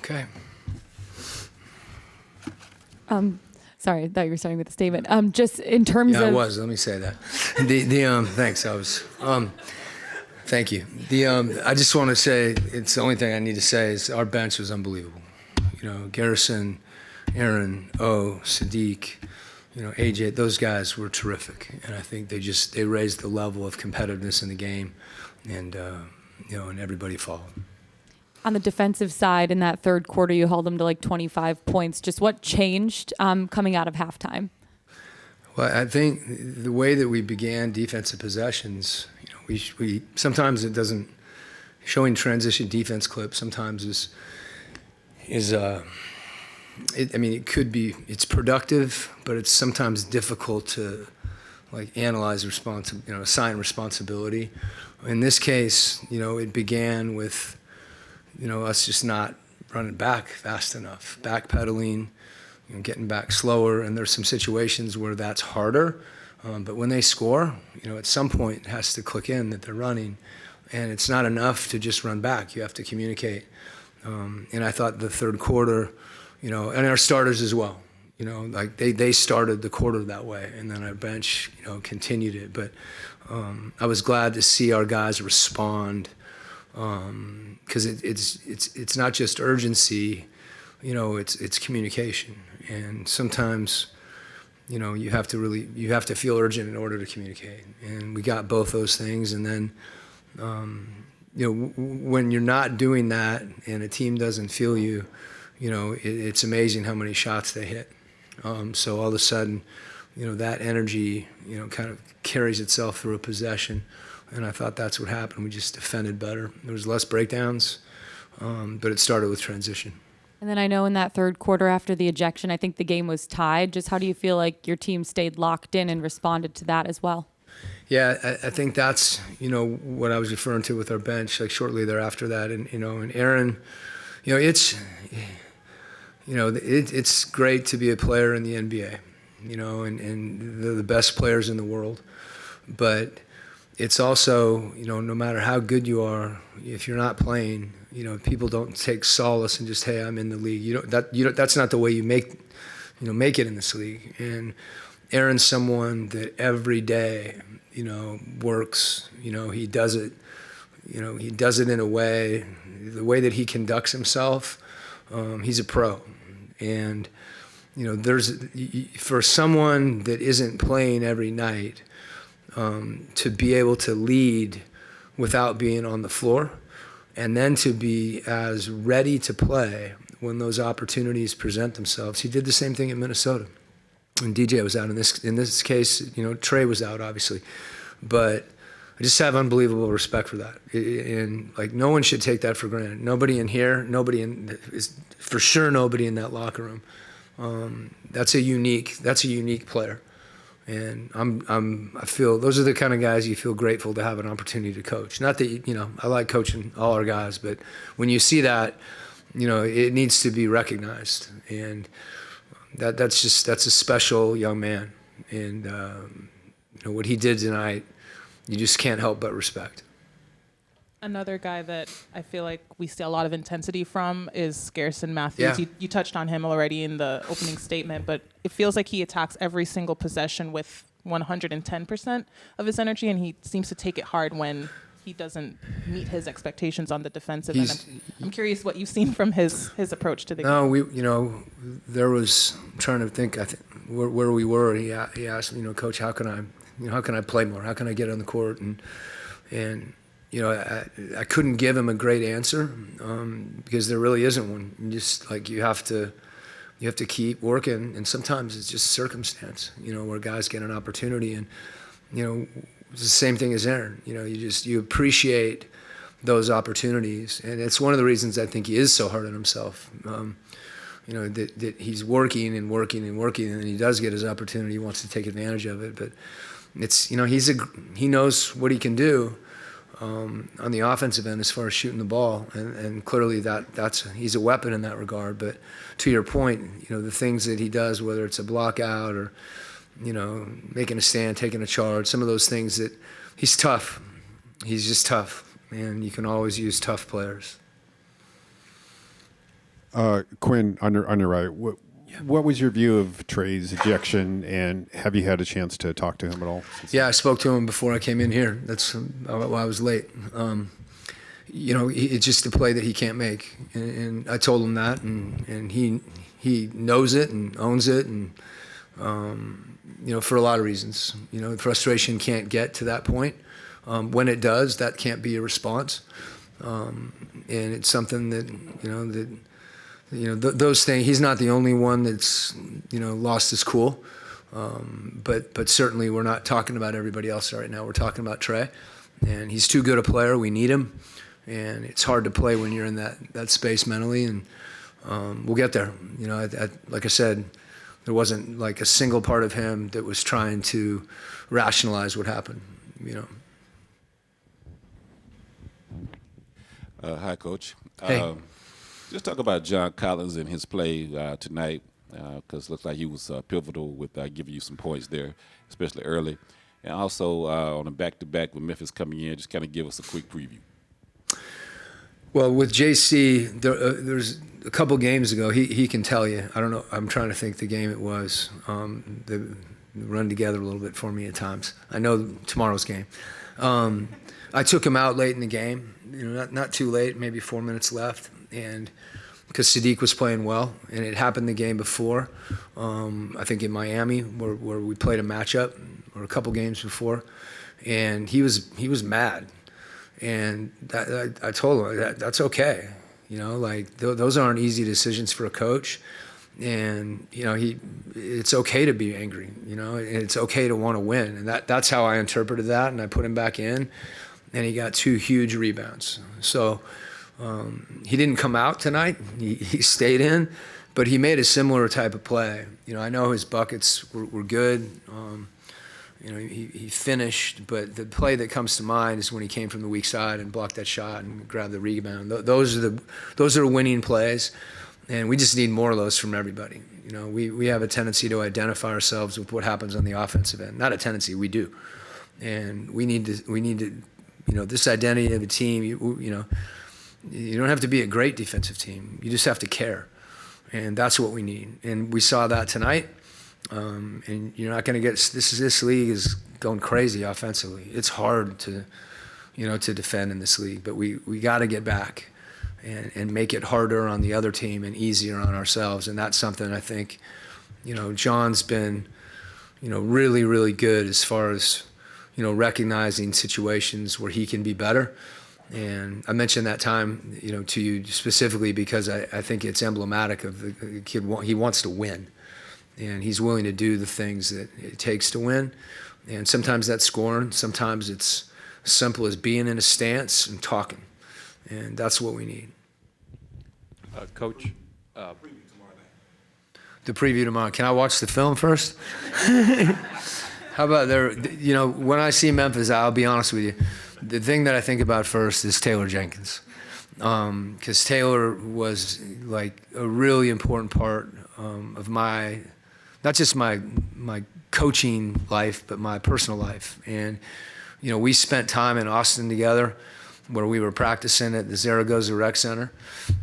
Okay. Sorry, I thought you were starting with a statement. Just in terms of... Yeah, I was. Let me say that. Thanks. Thank you. I just want to say, it's the only thing I need to say is our bench was unbelievable. Garrison, Aaron, Sadiq, AJ, those guys were terrific. And I think they raised the level of competitiveness in the game, and everybody followed. On the defensive side, in that third quarter, you held them to like 25 points. Just what changed coming out of halftime? Well, I think the way that we began defensive possessions, we sometimes it doesn't, showing transition defense clips sometimes it's productive, but it's sometimes difficult to analyze assign responsibility. In this case, it began with us just not running back fast enough, backpedaling, getting back slower, and there's some situations where that's harder. But when they score, at some point it has to click in that they're running, and it's not enough to just run back. You have to communicate. And I thought the third quarter, and our starters as well, they started the quarter that way, and then our bench, continued it. But I was glad to see our guys respond, because it's not just urgency, it's communication. And sometimes, you have to feel urgent in order to communicate. And we got both those things. And then, when you're not doing that and a team doesn't feel you, it's amazing how many shots they hit. So all of a sudden, that energy, kind of carries itself through a possession. And I thought that's what happened. We just defended better. There was less breakdowns, but it started with transition. And then I know in that third quarter after the ejection, I think the game was tied. Just how do you feel like your team stayed locked in and responded to that as well? Yeah, I think that's, what I was referring to with our bench, shortly thereafter that. And, and Aaron, it's great to be a player in the NBA, and they're the best players in the world. But it's also, no matter how good you are, if you're not playing, people don't take solace and just, hey, I'm in the league. That's not the way you make it in this league. And Aaron's someone that every day, works. He does it. He does it in a way, the way that he conducts himself. He's a pro, and for someone that isn't playing every night, to be able to lead without being on the floor, and then to be as ready to play when those opportunities present themselves. He did the same thing in Minnesota. And DJ was out in this case, Trey was out obviously, but I just have unbelievable respect for that. And no one should take that for granted. Nobody in here, for sure nobody in that locker room. That's a unique player. And I feel those are the kind of guys you feel grateful to have an opportunity to coach. Not that, I like coaching all our guys, but when you see that, it needs to be recognized. And that's a special young man. And, what he did tonight, you just can't help but respect. Another guy that I feel like we see a lot of intensity from is Garrison Mathews. Yeah. You touched on him already in the opening statement, but it feels like he attacks every single possession with 110% of his energy, and he seems to take it hard when he doesn't meet his expectations on the defensive end. I'm curious what you've seen from his approach to the game. No, there was, I'm trying to think, where we were. He asked, Coach, how can I play more? How can I get on the court? And I couldn't give him a great answer, because there really isn't one. You have to keep working, and sometimes it's just circumstance, where guys get an opportunity, and it's the same thing as Aaron. You appreciate those opportunities, and it's one of the reasons I think he is so hard on himself. That he's working and working and working, and then he does get his opportunity. He wants to take advantage of it, but it's he knows what he can do. On the offensive end as far as shooting the ball, and clearly he's a weapon in that regard. But to your point, the things that he does, whether it's a block out or making a stand, taking a charge, some of those things, that he's tough. He's just tough, and you can always use tough players. Quinn, on your right, what was your view of Trey's ejection, and have you had a chance to talk to him at all? Yeah, I spoke to him before I came in here. That's why I was late. It's just a play that he can't make, and I told him that, and he knows it and owns it, and for a lot of reasons. Frustration can't get to that point. When it does, that can't be a response, and it's something that those things. He's not the only one that's lost his cool, but certainly we're not talking about everybody else right now. We're talking about Trey, and he's too good a player. We need him. And it's hard to play when you're in that space mentally, and we'll get there. Like I said, there wasn't like a single part of him that was trying to rationalize what happened. Hi, Coach. Hey. Just talk about John Collins and his play tonight, because it looks like he was pivotal with giving you some points there, especially early. And also on a back-to-back with Memphis coming in, just kind of give us a quick preview. Well, with JC, there's a couple games ago, he can tell you. I don't know. I'm trying to think the game it was. They run together a little bit for me at times. I know tomorrow's game. I took him out late in the game, not too late, maybe 4 minutes left, and because Sadiq was playing well, and it happened the game before, I think in Miami, where we played a matchup, or a couple games before, and he was mad. And I told him that's okay, those aren't easy decisions for a coach, and it's okay to be angry, and it's okay to want to win, and that's how I interpreted that, and I put him back in, and he got 2 huge rebounds. So he didn't come out tonight; he stayed in, but he made a similar type of play. I know his buckets were good. He finished, but the play that comes to mind is when he came from the weak side and blocked that shot and grabbed the rebound. Those are winning plays, and we just need more of those from everybody. We have a tendency to identify ourselves with what happens on the offensive end. Not a tendency, we do, and we need to this identity of a team. You don't have to be a great defensive team. You just have to care, and that's what we need. And we saw that tonight. And you're not going to get this league is going crazy offensively. It's hard to defend in this league, but we got to get back and make it harder on the other team and easier on ourselves. And that's something I think John's been really, really good as far as recognizing situations where he can be better. And I mentioned that time to you specifically because I think it's emblematic of the kid. He wants to win. And he's willing to do the things that it takes to win. And sometimes that's scoring. Sometimes it's as simple as being in a stance and talking. And that's what we need. Coach? The preview tomorrow. Can I watch the film first? How about there? When I see Memphis, I'll be honest with you. The thing that I think about first is Taylor Jenkins. Because Taylor was like a really important part of my, not just my coaching life, but my personal life. And, we spent time in Austin together where we were practicing at the Zaragoza Rec Center.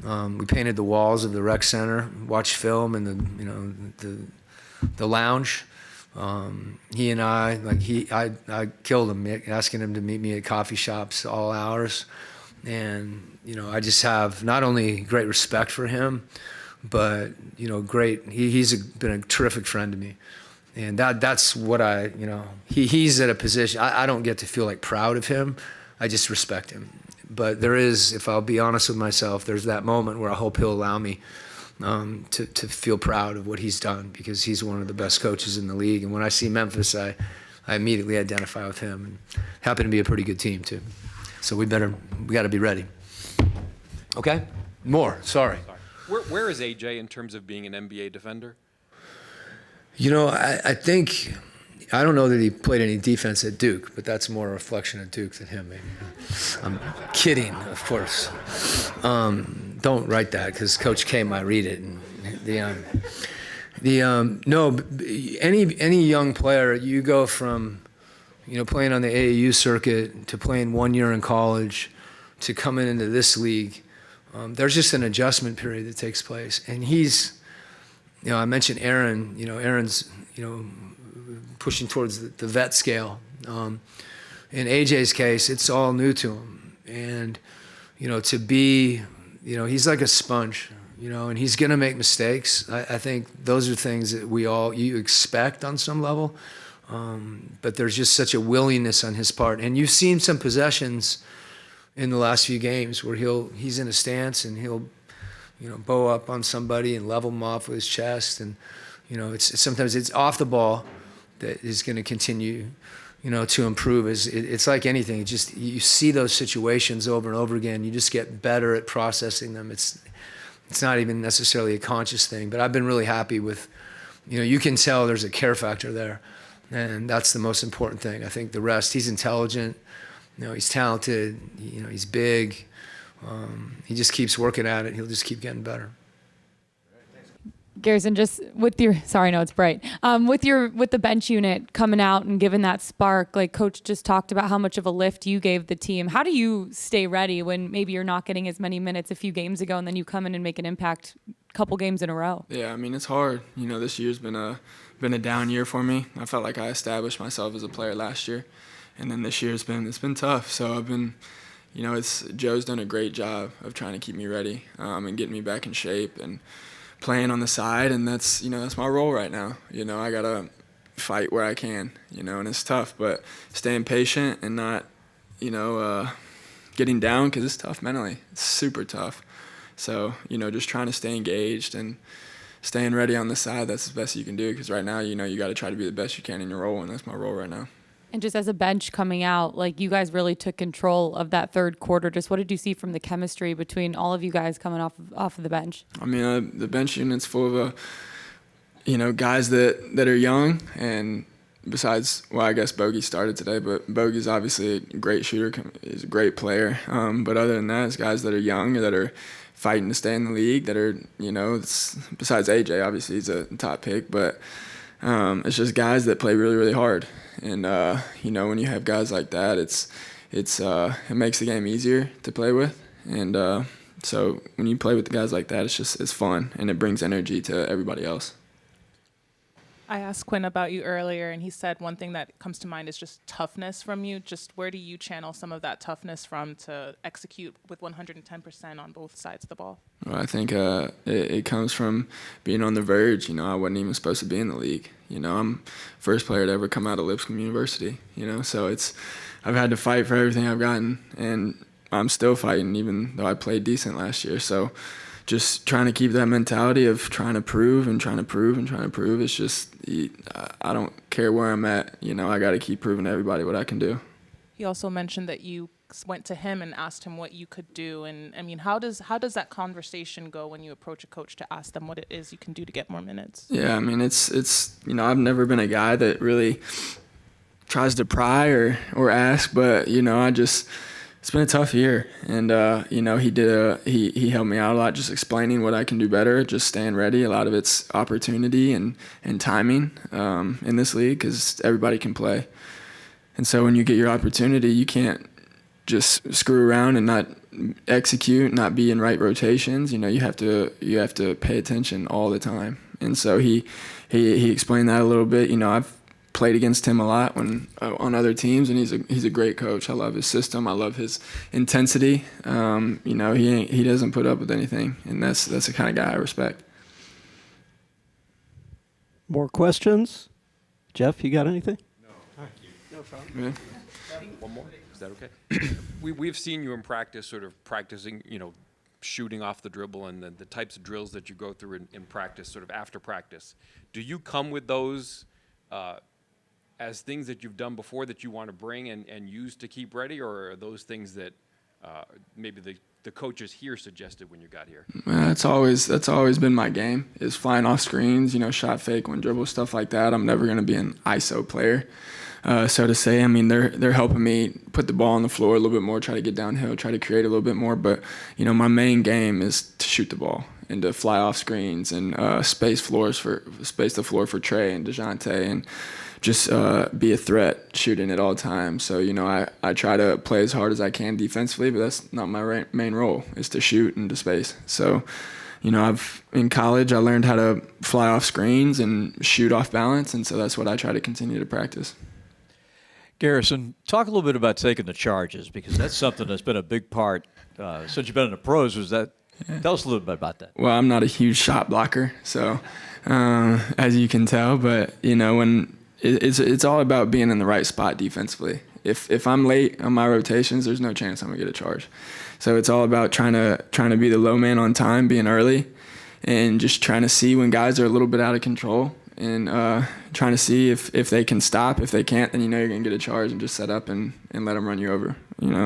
We painted the walls of the rec center, watched film in the lounge. He and I killed him, asking him to meet me at coffee shops all hours. And, I just have not only great respect for him, but, he's been a terrific friend to me. And that's what he's at a position, I don't get to feel like proud of him. I just respect him. But there is, if I'll be honest with myself, there's that moment where I hope he'll allow me to feel proud of what he's done, because he's one of the best coaches in the league. And when I see Memphis, I immediately identify with him. And happen to be a pretty good team too. So we got to be ready. Okay? More, sorry. Where is AJ in terms of being an NBA defender? I think, I don't know that he played any defense at Duke, but that's more a reflection of Duke than him, maybe. I'm kidding, of course. Don't write that, because Coach K might read it. And no, any young player, you go from, playing on the AAU circuit to playing 1 year in college to coming into this league. there's just an adjustment period that takes place. And he's, I mentioned Aaron. Aaron's, pushing towards the vet scale. In AJ's case, it's all new to him. And, to be, he's like a sponge, and he's going to make mistakes. I think those are things that you expect on some level. But there's just such a willingness on his part. And you've seen some possessions in the last few games where he's in a stance and he'll, bow up on somebody and level them off with his chest. And, sometimes it's off the ball that is going to continue, to improve. It's like anything. You see those situations over and over again. You just get better at processing them. It's not even necessarily a conscious thing. But I've been really happy with, you can tell there's a care factor there. And that's the most important thing. I think the rest, he's intelligent, he's talented, he's big. He just keeps working at it. He'll just keep getting better. Garrison, just with it's bright. With the bench unit coming out and giving that spark, like Coach just talked about how much of a lift you gave the team. How do you stay ready when maybe you're not getting as many minutes a few games ago and then you come in and make an impact a couple games in a row? Yeah, it's hard. This year's been a down year for me. I felt like I established myself as a player last year, and then this year it's been tough. So I've been, Joe's done a great job of trying to keep me ready and getting me back in shape and playing on the side, and that's my role right now. I gotta fight where I can, and it's tough, but staying patient and not, getting down, because it's tough mentally. It's super tough. So, just trying to stay engaged and staying ready on the side. That's the best you can do, because right now, you got to try to be the best you can in your role, and that's my role right now. And just as a bench coming out, like you guys really took control of that third quarter. Just what did you see from the chemistry between all of you guys coming off of the bench? The bench unit's full of, guys that are young, and besides, I guess Bogey started today, but Bogey's obviously a great shooter. He's a great player. But other than that, it's guys that are young, that are fighting to stay in the league, that are, besides AJ, obviously he's a top pick, but it's just guys that play really, really hard. And, when you have guys like that, it makes the game easier to play with. And so when you play with the guys like that, it's fun, and it brings energy to everybody else. I asked Quin about you earlier, and he said one thing that comes to mind is just toughness from you. Just where do you channel some of that toughness from to execute with 110% on both sides of the ball? Well, I think it comes from being on the verge. I wasn't even supposed to be in the league. I'm first player to ever come out of Lipscomb University. So I've had to fight for everything I've gotten, and I'm still fighting, even though I played decent last year. So just trying to keep that mentality of trying to prove and trying to prove and trying to prove. It's just, I don't care where I'm at. I got to keep proving to everybody what I can do. He also mentioned that you went to him and asked him what you could do. And how does that conversation go when you approach a coach to ask them what it is you can do to get more minutes? Yeah, it's I've never been a guy that really tries to pry or ask, but it's been a tough year, and he helped me out a lot, just explaining what I can do better, just staying ready. A lot of it's opportunity and timing in this league, because everybody can play. And so when you get your opportunity, you can't just screw around and not execute, not be in right rotations. You have to pay attention all the time. And so he explained that a little bit. I've played against him a lot on other teams, and he's a great coach. I love his system. I love his intensity. He doesn't put up with anything, and that's the kind of guy I respect. More questions? Jeff, you got anything? No. Thank you. No problem. Yeah. One more? Is that okay? We've seen you in practice, sort of practicing, shooting off the dribble and the types of drills that you go through in practice, sort of after practice. Do you come with those as things that you've done before that you want to bring and use to keep ready, or are those things that maybe the coaches here suggested when you got here? That's always been my game, is flying off screens, shot fake, one dribble, stuff like that. I'm never going to be an ISO player, so to say. They're helping me put the ball on the floor a little bit more, try to get downhill, try to create a little bit more. But my main game is to shoot the ball, and to fly off screens and space the floor for Trey and Dejounte and just be a threat shooting at all times. So, I try to play as hard as I can defensively, but that's not my main role, is to shoot and to space. So, in college, I learned how to fly off screens and shoot off balance, and so that's what I try to continue to practice. Garrison, talk a little bit about taking the charges, because that's something that's been a big part since you've been in the pros. Tell us a little bit about that. Well, I'm not a huge shot blocker, so as you can tell, but when it's all about being in the right spot defensively. If I'm late on my rotations, there's no chance I'm gonna get a charge. So it's all about trying to be the low man on time, being early, and just trying to see when guys are a little bit out of control, and trying to see if they can stop. If they can't, then you're gonna get a charge, and just set up and let them run you over.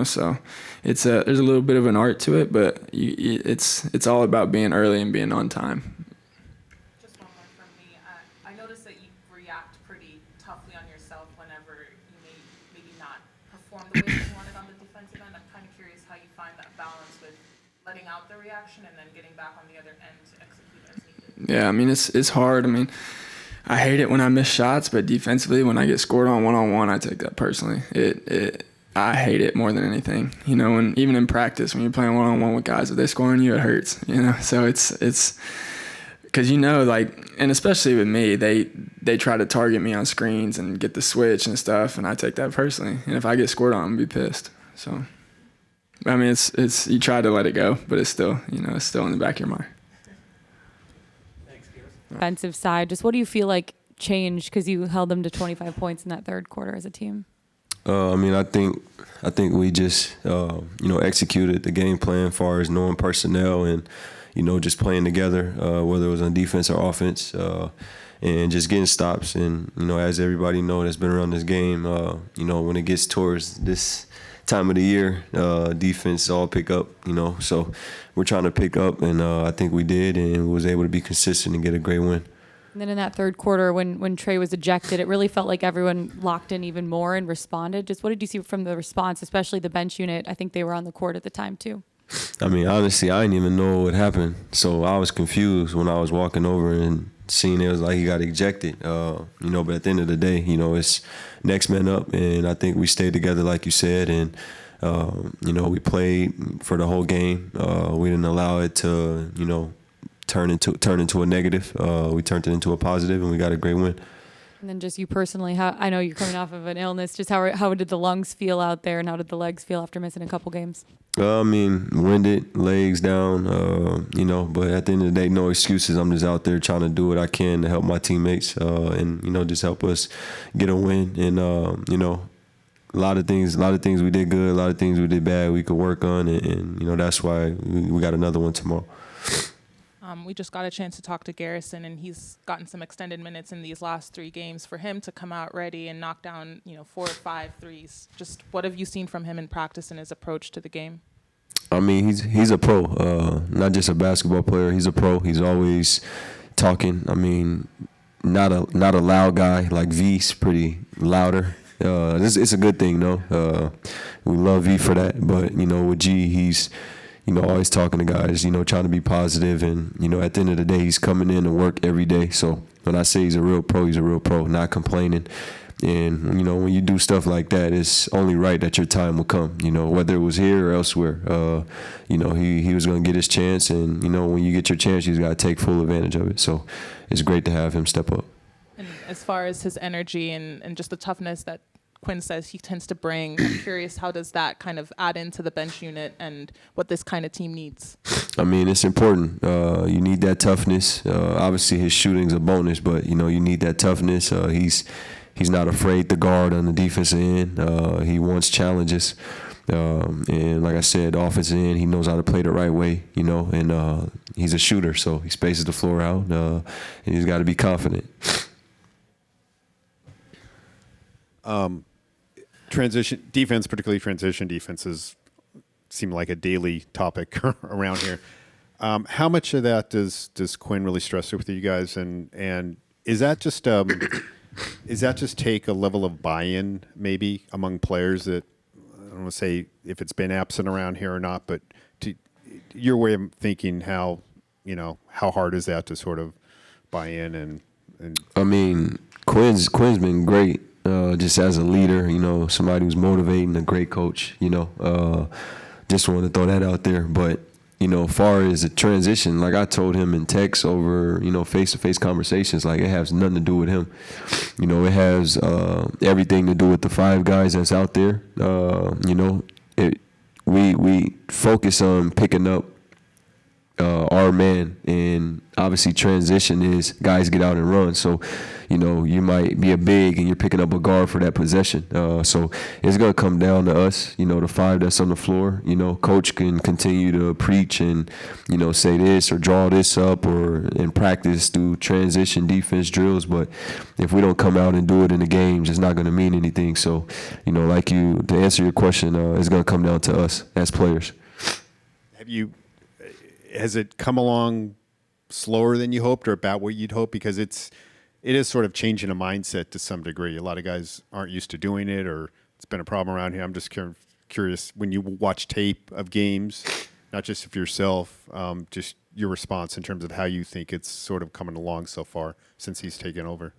So there's a little bit of an art to it, but it's all about being early and being on time. Just one more from me. I noticed that you react pretty toughly on yourself whenever you may maybe not perform the way you wanted on the defensive end. I'm kind of curious how you find that balance with letting out the reaction and then getting back on the other end to execute as needed. Yeah, it's hard. I hate it when I miss shots, but defensively, when I get scored on one-on-one, I take that personally. I hate it more than anything. And even in practice, when you're playing one-on-one with guys, if they score on you, it hurts. So it's because and especially with me, they try to target me on screens and get the switch and stuff, and I take that personally. And if I get scored on, I'm gonna be pissed. So, it's you try to let it go, but it's still it's still in the back of your mind. Offensive side, just what do you feel like changed because you held them to 25 points in that third quarter as a team? I think we just executed the game plan as far as knowing personnel and just playing together, whether it was on defense or offense, and just getting stops. And as everybody that's been around this game, when it gets towards this time of the year, defense all pick up. So we're trying to pick up, and I think we did, and was able to be consistent and get a great win. And then in that third quarter, when Trey was ejected, it really felt like everyone locked in even more and responded. Just what did you see from the response, especially the bench unit? I think they were on the court at the time too. Honestly, I didn't even know what happened. So I was confused when I was walking over and seeing it was like he got ejected. But at the end of the day, it's next man up. And I think we stayed together like you said. And, we played for the whole game. We didn't allow it to, turn into a negative. We turned it into a positive, and we got a great win. And then just you personally, I know you're coming off of an illness. Just how did the lungs feel out there, and how did the legs feel after missing a couple games? Winded, legs down, but at the end of the day, no excuses. I'm just out there trying to do what I can to help my teammates, and just help us get a win. And a lot of things we did good, a lot of things we did bad. We could work on, and that's why we got another one tomorrow. We just got a chance to talk to Garrison, and he's gotten some extended minutes in these last 3 games. For him to come out ready and knock down, 4 or 5 threes, just what have you seen from him in practice and his approach to the game? He's a pro, not just a basketball player. He's a pro. He's always talking. Not a loud guy like V's pretty louder. It's a good thing, though. We love V for that, but with G, he's always talking to guys, trying to be positive. And, at the end of the day, he's coming in to work every day. So when I say he's a real pro, not complaining. And, when you do stuff like that, it's only right that your time will come, whether it was here or elsewhere. He was going to get his chance. And, when you get your chance, you got to take full advantage of it. So it's great to have him step up. And as far as his energy and just the toughness that Quin says he tends to bring, I'm curious, how does that kind of add into the bench unit and what this kind of team needs? It's important. You need that toughness. Obviously, his shooting's a bonus, but, you need that toughness. He's not afraid to guard on the defensive end. He wants challenges. And like I said, offensive end, he knows how to play the right way, and he's a shooter, so he spaces the floor out, and he's got to be confident. Transition defense, particularly transition defenses, seem like a daily topic around here. How much of that does Quin really stress with you guys, and is that just take a level of buy-in maybe among players that, I don't want to say if it's been absent around here or not, but to your way of thinking, how how hard is that to sort of buy in and I mean, Quin's been great, just as a leader, somebody who's motivating, a great coach, just wanted to throw that out there. But, far as a transition, like I told him in text over, face-to-face conversations, like it has nothing to do with him. It has everything to do with the 5 guys that's out there. We focus on picking up our man, and obviously transition is guys get out and run. So, you might be a big and you're picking up a guard for that possession. So it's going to come down to us, the 5 that's on the floor. Coach can continue to preach and, say this or draw this up or in practice do transition defense drills. But if we don't come out and do it in the games, it's not going to mean anything. So, to answer your question, it's going to come down to us as players. Has it come along slower than you hoped or about what you'd hoped? Because it is sort of changing a mindset to some degree. A lot of guys aren't used to doing it, or it's been a problem around here. I'm just curious, when you watch tape of games, not just of yourself, just your response in terms of how you think it's sort of coming along so far since he's taken over.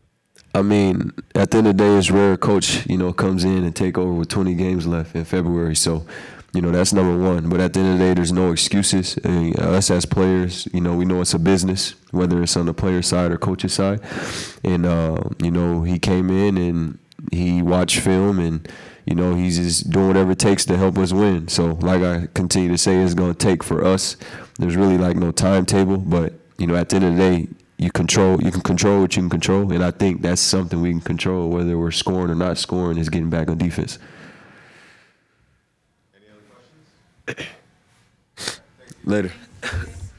I mean, at the end of the day, it's rare a coach, comes in and take over with 20 games left in February. So, that's number one. But at the end of the day, there's no excuses. Us as players, we know it's a business, whether it's on the player side or coach's side. And, he came in and he watched film and, he's just doing whatever it takes to help us win. So, like I continue to say, it's going to take for us. There's really no timetable. But, at the end of the day, you can control what you can control. And I think that's something we can control, whether we're scoring or not scoring, is getting back on defense. Later.